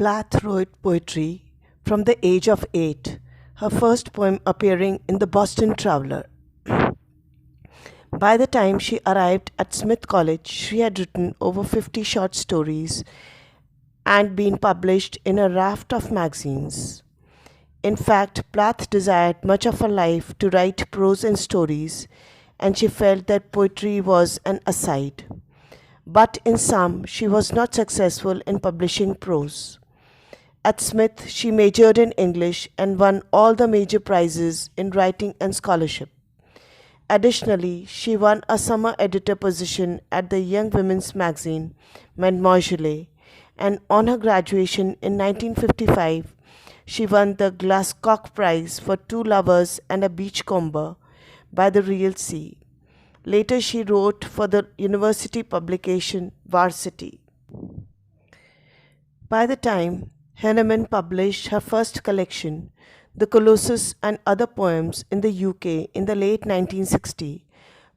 Plath wrote poetry from the age of 8, her first poem appearing in the Boston Traveler. By the time she arrived at Smith College, she had written over 50 short stories and been published in a raft of magazines. In fact, Plath desired much of her life to write prose and stories, and she felt that poetry was an aside. But in sum, she was not successful in publishing prose. At Smith, she majored in English and won all the major prizes in writing and scholarship. Additionally, she won a summer editor position at the young women's magazine Mademoiselle, and on her graduation in 1955, she won the Glasscock Prize for Two Lovers and a Beachcomber by the Real Sea. Later, she wrote for the university publication Varsity. By the time Henneman published her first collection, The Colossus and Other Poems in the UK in the late 1960s,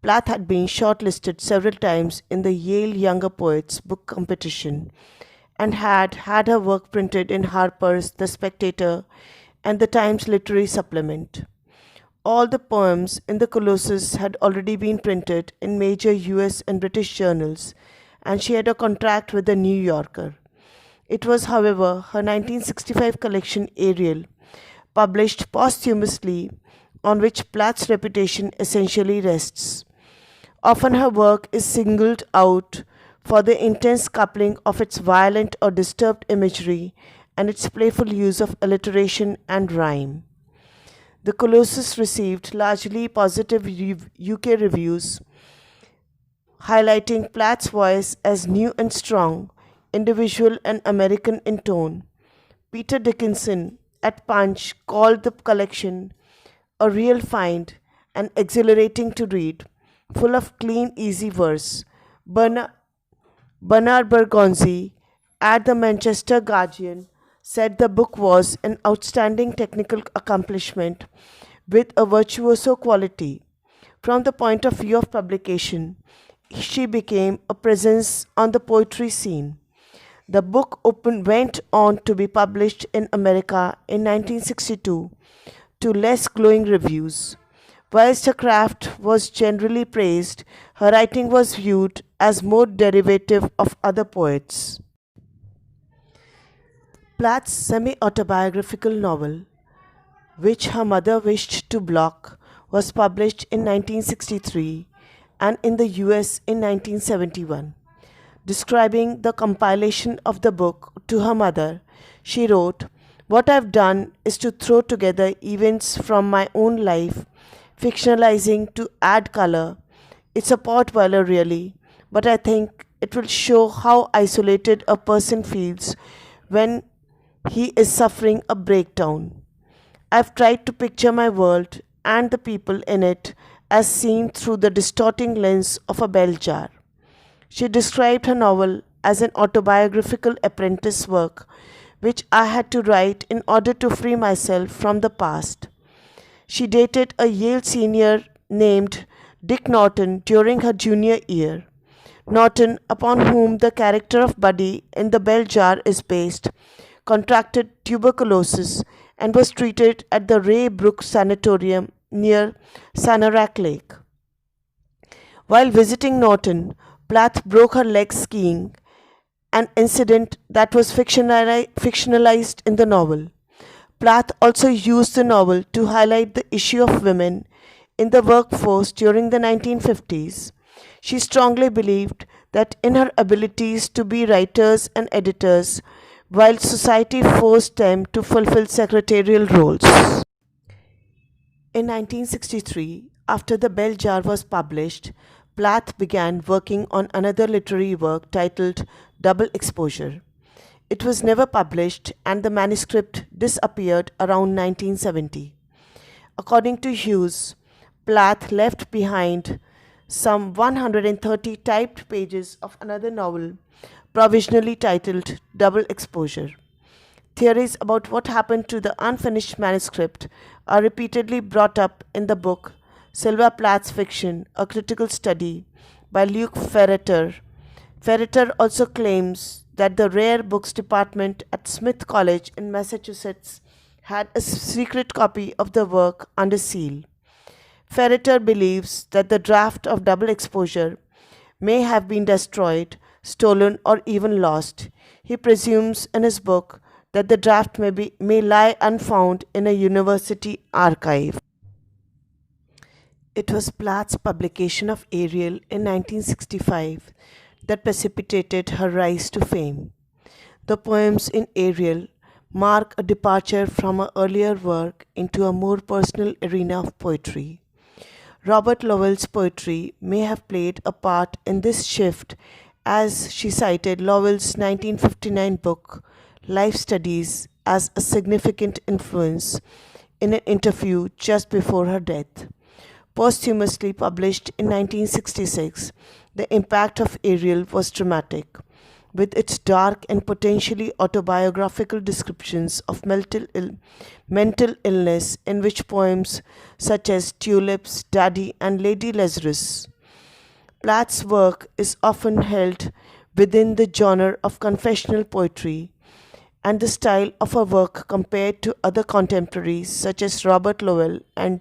Plath had been shortlisted several times in the Yale Younger Poets book competition and had had her work printed in Harper's, The Spectator, and the Times Literary Supplement. All the poems in The Colossus had already been printed in major US and British journals, and she had a contract with The New Yorker. It was, however, her 1965 collection Ariel, published posthumously, on which Plath's reputation essentially rests. Often her work is singled out for the intense coupling of its violent or disturbed imagery and its playful use of alliteration and rhyme. The Colossus received largely positive UK reviews, highlighting Plath's voice as new and strong, individual and American in tone. Peter Dickinson at Punch called the collection a real find and exhilarating to read, full of clean, easy verse. Bernard Bergonzi at the Manchester Guardian said the book was an outstanding technical accomplishment with a virtuoso quality. From the point of view of publication, she became a presence on the poetry scene. The book went on to be published in America in 1962 to less glowing reviews. Whilst her craft was generally praised, her writing was viewed as more derivative of other poets. Plath's semi-autobiographical novel, which her mother wished to block, was published in 1963 and in the US in 1971. Describing the compilation of the book to her mother, she wrote, "What I've done is to throw together events from my own life, fictionalizing to add color. It's a potboiler really, but I think it will show how isolated a person feels when he is suffering a breakdown. I've tried to picture my world and the people in it as seen through the distorting lens of a bell jar." She described her novel as an autobiographical apprentice work, which I had to write in order to free myself from the past. She dated a Yale senior named Dick Norton during her junior year. Norton, upon whom the character of Buddy in The Bell Jar is based, contracted tuberculosis and was treated at the Ray Brook Sanatorium near Saranac Lake. While visiting Norton, Plath broke her leg skiing, an incident that was fictionalized in the novel. Plath also used the novel to highlight the issue of women in the workforce during the 1950s. She strongly believed that in her abilities to be writers and editors, while society forced them to fulfill secretarial roles. In 1963, after The Bell Jar was published, Plath began working on another literary work titled Double Exposure. It was never published and the manuscript disappeared around 1970. According to Hughes, Plath left behind some 130 typed pages of another novel, provisionally titled Double Exposure. Theories about what happened to the unfinished manuscript are repeatedly brought up in the book Sylvia Plath's Fiction, A Critical Study by Luke Ferreter, Ferreter also claims that the rare books department at Smith College in Massachusetts had a secret copy of the work under seal. Ferreter believes that the draft of Double Exposure may have been destroyed, stolen, or even lost. He presumes in his book that the draft may lie unfound in a university archive. It was Plath's publication of Ariel in 1965 that precipitated her rise to fame. The poems in Ariel mark a departure from her earlier work into a more personal arena of poetry. Robert Lowell's poetry may have played a part in this shift, as she cited Lowell's 1959 book, Life Studies, as a significant influence in an interview just before her death. Posthumously published in 1966, the impact of Ariel was dramatic, with its dark and potentially autobiographical descriptions of mental illness, in which poems such as Tulips, Daddy, and Lady Lazarus. Plath's work is often held within the genre of confessional poetry, and the style of her work compared to other contemporaries such as Robert Lowell and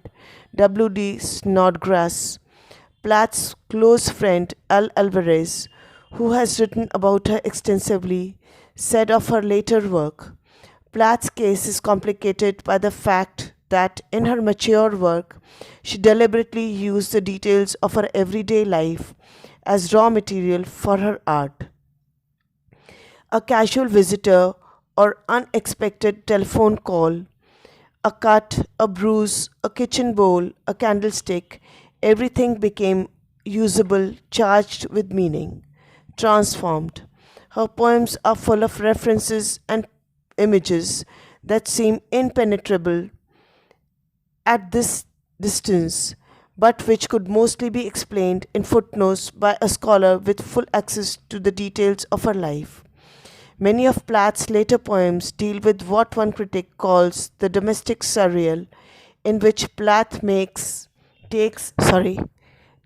W. D. Snodgrass. Plath's close friend Al Alvarez, who has written about her extensively, said of her later work, Plath's case is complicated by the fact that in her mature work, she deliberately used the details of her everyday life as raw material for her art. A casual visitor or unexpected telephone call, a cut, a bruise, a kitchen bowl, a candlestick, everything became usable, charged with meaning, transformed. Her poems are full of references and images that seem impenetrable at this distance, but which could mostly be explained in footnotes by a scholar with full access to the details of her life. Many of Plath's later poems deal with what one critic calls the domestic surreal, in which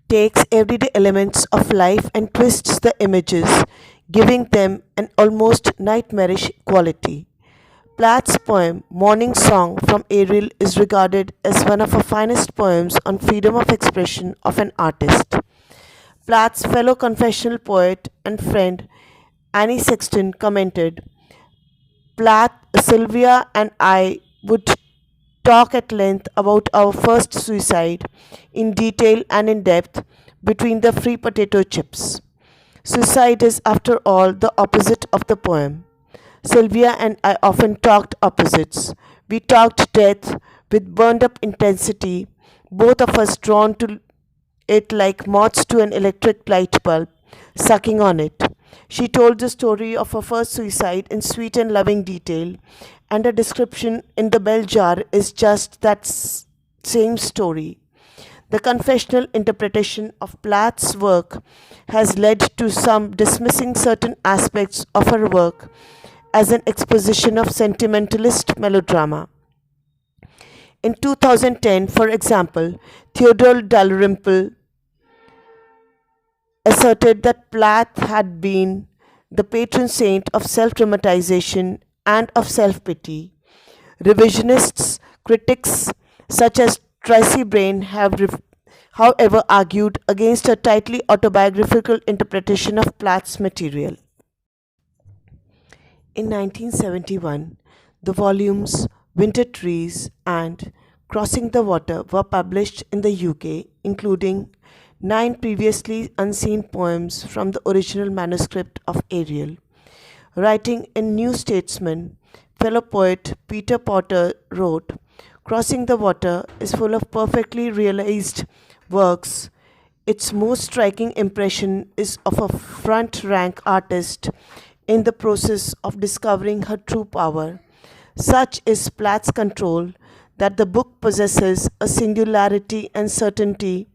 takes everyday elements of life and twists the images, giving them an almost nightmarish quality. Plath's poem Morning Song from Ariel is regarded as one of her finest poems on freedom of expression of an artist. Plath's fellow confessional poet and friend Annie Sexton commented, Plath, Sylvia, and I would talk at length about our first suicide, in detail and in depth, between the free potato chips. Suicide is, after all, the opposite of the poem. Sylvia and I often talked opposites. We talked death with burned up intensity, both of us drawn to it like moths to an electric light bulb, sucking on it. She told the story of her first suicide in sweet and loving detail, and her description in The Bell Jar is just that same story. The confessional interpretation of Plath's work has led to some dismissing certain aspects of her work as an exposition of sentimentalist melodrama. In 2010, for example, Theodore Dalrymple asserted that Plath had been the patron saint of self-dramatization and of self-pity. Revisionists, critics such as Tracy Brain have however argued against a tightly autobiographical interpretation of Plath's material. In 1971, the volumes Winter Trees and Crossing the Water were published in the UK, including 9 previously unseen poems from the original manuscript of Ariel. Writing in New Statesman, fellow poet Peter Potter wrote, Crossing the Water is full of perfectly realized works. Its most striking impression is of a front-rank artist in the process of discovering her true power. Such is Plath's control that the book possesses a singularity and certainty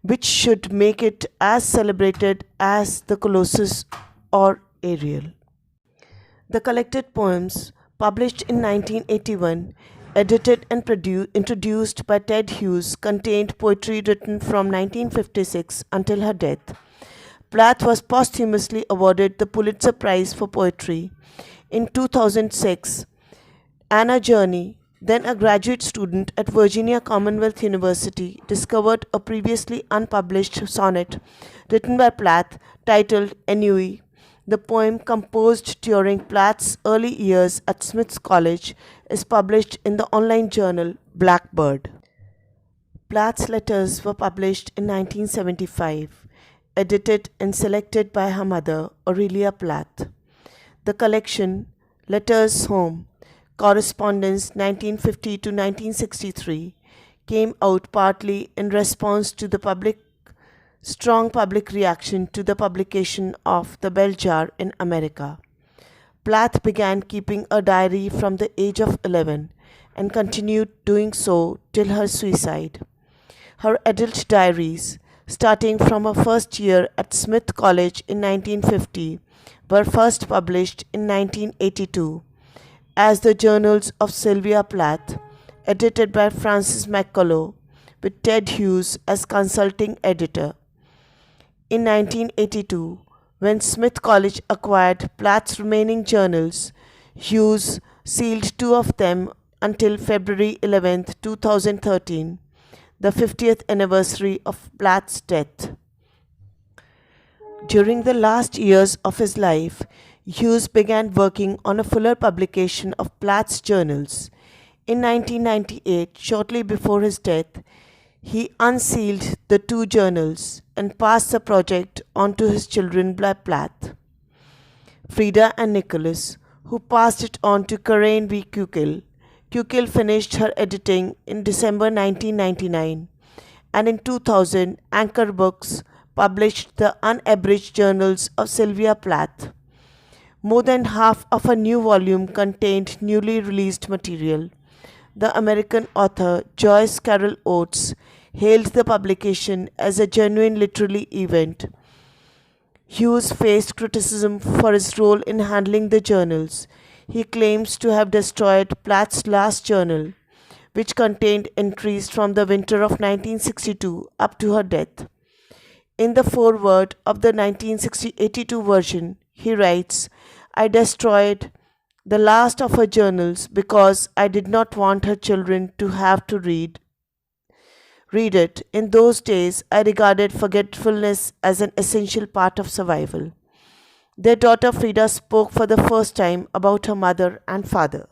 which should make it as celebrated as the Colossus or Ariel. The collected poems, published in 1981, edited and introduced by Ted Hughes, contained poetry written from 1956 until her death. Plath was posthumously awarded the Pulitzer Prize for Poetry. In 2006, Anna Journey, then a graduate student at Virginia Commonwealth University, discovered a previously unpublished sonnet written by Plath titled Ennui. The poem, composed during Plath's early years at Smith's College, is published in the online journal Blackbird. Plath's letters were published in 1975, edited and selected by her mother, Aurelia Plath. The collection, Letters Home, Correspondence 1950 to 1963, came out partly in response to the strong public reaction to the publication of The Bell Jar in America. Plath began keeping a diary from the age of 11 and continued doing so till her suicide. Her adult diaries, starting from her first year at Smith College in 1950, were first published in 1982 as the Journals of Sylvia Plath, edited by Frances McCullough, with Ted Hughes as consulting editor. In 1982, when Smith College acquired Plath's remaining journals, Hughes sealed two of them until February 11, 2013, the 50th anniversary of Plath's death. During the last years of his life, Hughes began working on a fuller publication of Plath's journals. In 1998, shortly before his death, he unsealed the two journals and passed the project on to his children by Plath, Frida and Nicholas, who passed it on to Karen V. Kukel. Kukel finished her editing in December 1999, and in 2000, Anchor Books published the unabridged journals of Sylvia Plath. More than half of a new volume contained newly released material. The American author Joyce Carol Oates hailed the publication as a genuine literary event. Hughes faced criticism for his role in handling the journals. He claims to have destroyed Plath's last journal, which contained entries from the winter of 1962 up to her death. In the foreword of the 1982 version, he writes, "I destroyed the last of her journals because I did not want her children to have to read it. In those days, I regarded forgetfulness as an essential part of survival." Their daughter Frida spoke for the first time about her mother and father.